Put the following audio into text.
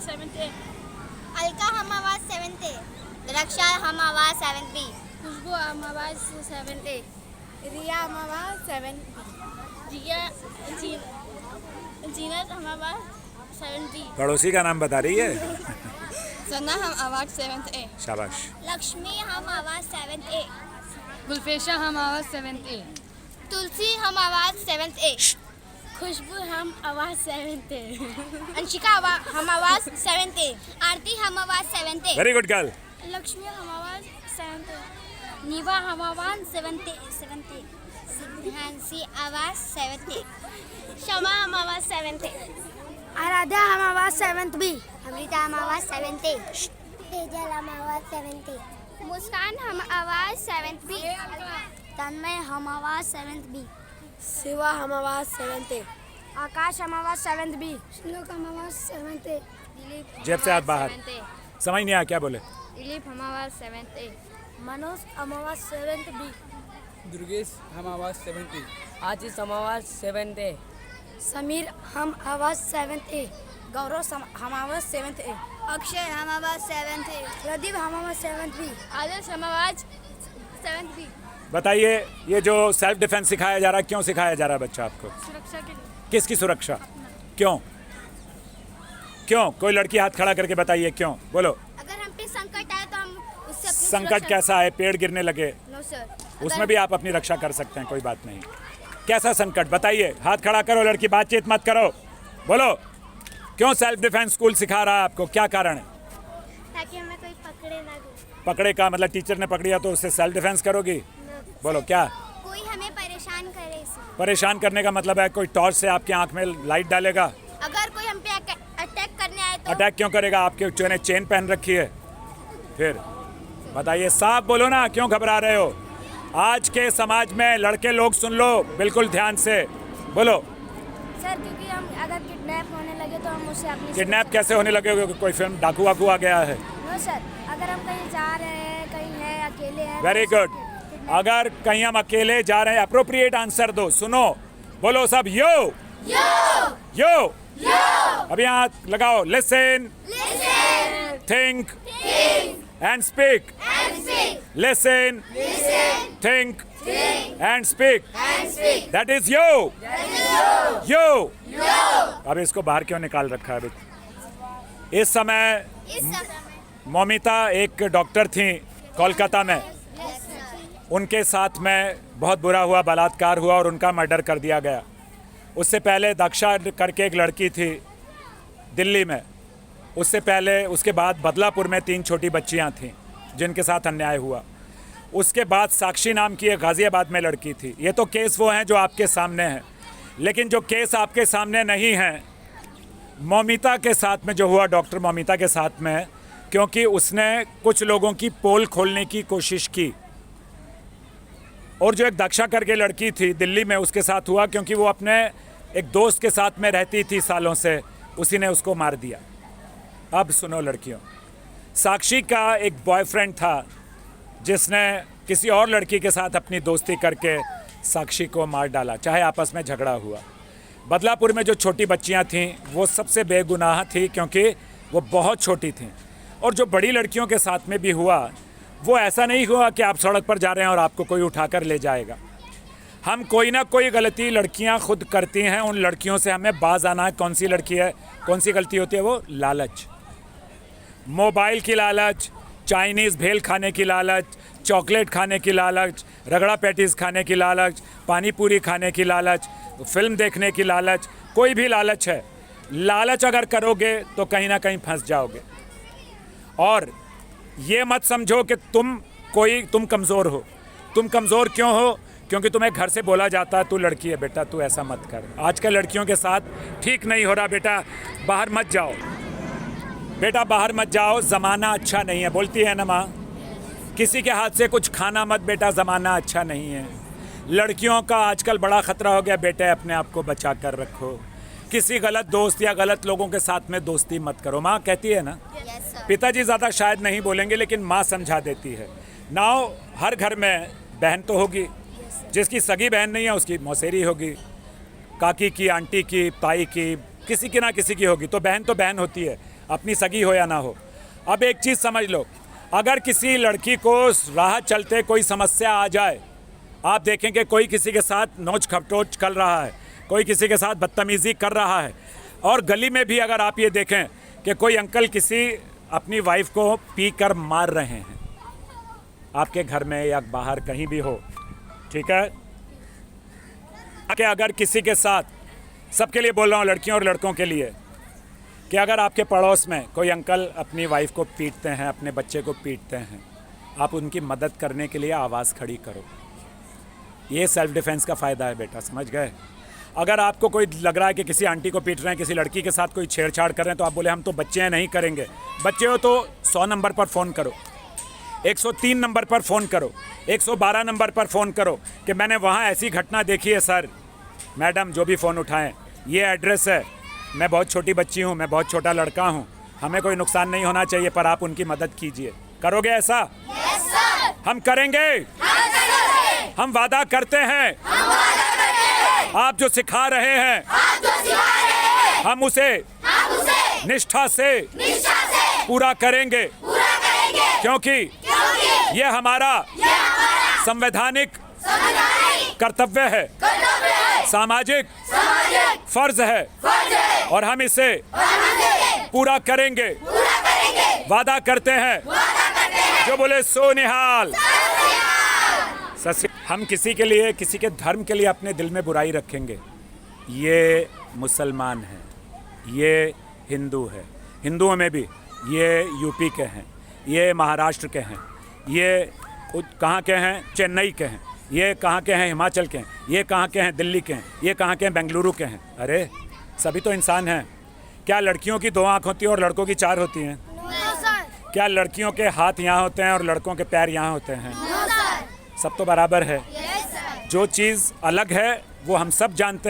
Seventh A. Alka हम आवाज 7th A। रक्षा हम आवाज 7th B। खुशबू हम आवाज 7th A। रिया हम आवाज 7th B। जीनत हम आवाज 7th B। पड़ोसी का नाम बता रही है। सना हम आवाज 7th A। शाबाश। लक्ष्मी हम आवाज 7th A। गुलफेशा हम आवाज 7th A। तुलसी हम आवाज 7th A। खुशबू हम आवाज 7th A। अंशिका हम आवाज 7th A। आरती हम आवाज 7th A। Very good girl. Lakshmi हम आवाज 7th A। निवा हम आवाज 7th A। सिद्धांशी आवाज 7th A। शमा हम आवाज 7th A। आराध्या हम आवाज 7th B। अमृता हम आवाज 7th A। तेजल हम आवाज 7th A। मुस्कान हम आवाज 7th B। तन्मय हम आवाज 7th B। शिवा हम आवाज 7th A। आकाश हम आवाज 7th B। श्लोक हम आवाज 7th A। जेब से हाथ बाहर। समझ नहीं आया क्या बोले। दिलीप हम आवाज 7th A। मनोज हम आवाज 7th B। दुर्गेश हम आवाज 7th A। आशीष हम आवाज 7th A। समीर हम आवाज 7th A। गौरव हम आवाज 7th A। अक्षय हम आवाज 7th A। प्रदीप हम आवाज 7th B। आदर्श हम आवाज 7th B। बताइए ये जो सेल्फ डिफेंस सिखाया जा रहा है, क्यों सिखाया जा रहा है बच्चा आपको? सुरक्षा के लिए। किसकी सुरक्षा? क्यों क्यों? कोई लड़की हाथ खड़ा करके बताइए क्यों, बोलो। अगर हम पे संकट आए तो हम उससे अपनी संकट कैसा है? पेड़ गिरने लगे, नो सर। उसमें भी आप अपनी रक्षा कर सकते हैं, कोई बात नहीं। कैसा संकट बताइए? हाथ खड़ा करो लड़की, बातचीत मत करो, बोलो। क्यों सेल्फ डिफेंस स्कूल सिखा रहा है आपको, क्या कारण है? ताकि हमें कोई पकड़े ना दे। पकड़े का मतलब टीचर ने पकड़िया तो उससे सेल्फ डिफेंस करोगी? बोलो क्या? कोई हमें परेशान करे इसलिए। परेशान करने का मतलब है कोई टॉर्च से आपकी आंख में लाइट डालेगा? अगर कोई हम पे अटैक करने आए तो अटैक क्यों करेगा? आपके चोने चेन पहन रखी है। फिर बताइए, साफ बोलो ना, क्यों घबरा रहे हो? आज के समाज में लड़के लोग सुन लो बिल्कुल ध्यान से, बोलो। सर क्योंकि हम अगर किडनैप होने लगे तो हम उससे अपनी किडनैप कैसे होने लगे? कोई फिल्म डाकू वाकू आ गया है? नो सर, अगर हम कहीं जा रहे हैं, कहीं हैं, अकेले हैं। Very good. अगर कहीं हम अकेले जा रहे हैं, अप्रोप्रिएट आंसर दो, सुनो, बोलो सब, यो यो यो। यो अभी हाथ लगाओ। Listen, think and speak. Listen, think and speak. That is yo yo. अब इसको बाहर क्यों निकाल रखा है? अभी इस समय मौमिता एक डॉक्टर थी कोलकाता में, उनके साथ में बहुत बुरा हुआ, बलात्कार हुआ और उनका मर्डर कर दिया गया। उससे पहले दक्षा करके एक लड़की थी दिल्ली में, उससे पहले उसके बाद बदलापुर में 3 छोटी बच्चियां थीं जिनके साथ अन्याय हुआ। उसके बाद साक्षी नाम की एक गाज़ियाबाद में लड़की थी। ये तो केस वो हैं जो आपके सामने हैं, लेकिन जो केस आपके सामने नहीं हैं, मौमिता के साथ में जो हुआ, डॉक्टर मौमिता के साथ में, क्योंकि उसने कुछ लोगों की पोल खोलने की कोशिश की। और जो एक दक्षा करके लड़की थी दिल्ली में, उसके साथ हुआ क्योंकि वो अपने एक दोस्त के साथ में रहती थी सालों से, उसी ने उसको मार दिया। अब सुनो लड़कियों, साक्षी का एक बॉयफ्रेंड था जिसने किसी और लड़की के साथ अपनी दोस्ती करके साक्षी को मार डाला, चाहे आपस में झगड़ा हुआ। बदलापुर में जो छोटी बच्चियां थीं वो सबसे बेगुनाह थी क्योंकि वो बहुत छोटी थीं। और जो बड़ी लड़कियों के साथ में भी हुआ, वो ऐसा नहीं हुआ कि आप सड़क पर जा रहे हैं और आपको कोई उठाकर ले जाएगा। हम कोई ना कोई गलती लड़कियां खुद करती हैं, उन लड़कियों से हमें बाज आना है। कौन सी लड़की है, कौन सी गलती होती है? वो लालच, मोबाइल की लालच, चाइनीज़ भेल खाने की लालच, चॉकलेट खाने की लालच, रगड़ा पैटीज़ खाने की लालच, पानी पूरी खाने की लालच, फिल्म देखने की लालच, कोई भी लालच है। लालच अगर करोगे तो कहीं ना कहीं फंस जाओगे। और ये मत समझो कि तुम कमज़ोर हो। तुम कमज़ोर क्यों हो? क्योंकि तुम्हें घर से बोला जाता है तू लड़की है बेटा, तू ऐसा मत कर। आजकल लड़कियों के साथ ठीक नहीं हो रहा बेटा, बाहर मत जाओ बेटा, बाहर मत जाओ, ज़माना अच्छा नहीं है। बोलती है ना माँ, किसी के हाथ से कुछ खाना मत बेटा, ज़माना अच्छा नहीं है। लड़कियों का आजकल बड़ा ख़तरा हो गया बेटे, अपने आप को बचा कर रखो। किसी गलत दोस्त या गलत लोगों के साथ में दोस्ती मत करो। माँ कहती है ना, पिताजी ज़्यादा शायद नहीं बोलेंगे लेकिन माँ समझा देती है। नाउ हर घर में बहन तो होगी, जिसकी सगी बहन नहीं है उसकी मौसेरी होगी, काकी की, आंटी की, ताई की, किसी की ना किसी की होगी। तो बहन होती है। अपनी सगी हो या ना हो। अब एक चीज़ समझ लो, अगर किसी लड़की को राह चलते कोई समस्या आ जाए, आप देखेंगे कोई किसी के साथ नोच खपटोच कर रहा है, कोई किसी के साथ बदतमीज़ी कर रहा है, और गली में भी अगर आप ये देखें कि कोई अंकल किसी अपनी वाइफ को पी कर मार रहे हैं, आपके घर में या बाहर कहीं भी हो, ठीक है, कि अगर किसी के साथ, सबके लिए बोल रहा हूँ, लड़कियों और लड़कों के लिए, कि अगर आपके पड़ोस में कोई अंकल अपनी वाइफ को पीटते हैं, अपने बच्चे को पीटते हैं, आप उनकी मदद करने के लिए आवाज़ खड़ी करो। ये सेल्फ डिफेंस का फ़ायदा है बेटा, समझ गए। अगर आपको कोई लग रहा है कि किसी आंटी को पीट रहे हैं, किसी लड़की के साथ कोई छेड़छाड़ कर रहे हैं, तो आप बोले हम तो बच्चे हैं, नहीं करेंगे। बच्चे हो तो 100 नंबर पर फ़ोन करो, 103 नंबर पर फ़ोन करो, 112 नंबर पर फ़ोन करो कि मैंने वहाँ ऐसी घटना देखी है सर। मैडम जो भी फ़ोन उठाएं, ये एड्रेस है, मैं बहुत छोटी बच्ची हूँ, मैं बहुत छोटा लड़का हूँ, हमें कोई नुकसान नहीं होना चाहिए, पर आप उनकी मदद कीजिए। करोगे ऐसा? Yes sir. हम करेंगे, हम वादा करते हैं, आप जो सिखा रहे हैं, हम उसे निष्ठा से पूरा करेंगे, क्योंकि ये हमारा संवैधानिक कर्तव्य है, सामाजिक फर्ज है, और हम इसे पूरा करेंगे, वादा करते हैं। जो बोले सो निहाल। हम किसी के लिए, किसी के धर्म के लिए अपने दिल में बुराई रखेंगे, ये मुसलमान है, ये हिंदू है, हिंदुओं में भी ये यूपी के हैं, ये महाराष्ट्र के हैं, ये कहाँ के हैं, चेन्नई के हैं, ये कहाँ के हैं, हिमाचल के हैं, ये कहाँ के हैं, दिल्ली के हैं, ये कहाँ के हैं, बेंगलुरु के हैं। अरे सभी तो इंसान हैं। क्या लड़कियों की 2 आँख होती है और लड़कों की 4 होती हैं? क्या लड़कियों के हाथ यहाँ होते हैं और लड़कों के पैर यहाँ होते हैं? सब तो बराबर है। जो चीज़ अलग है वो हम सब जानते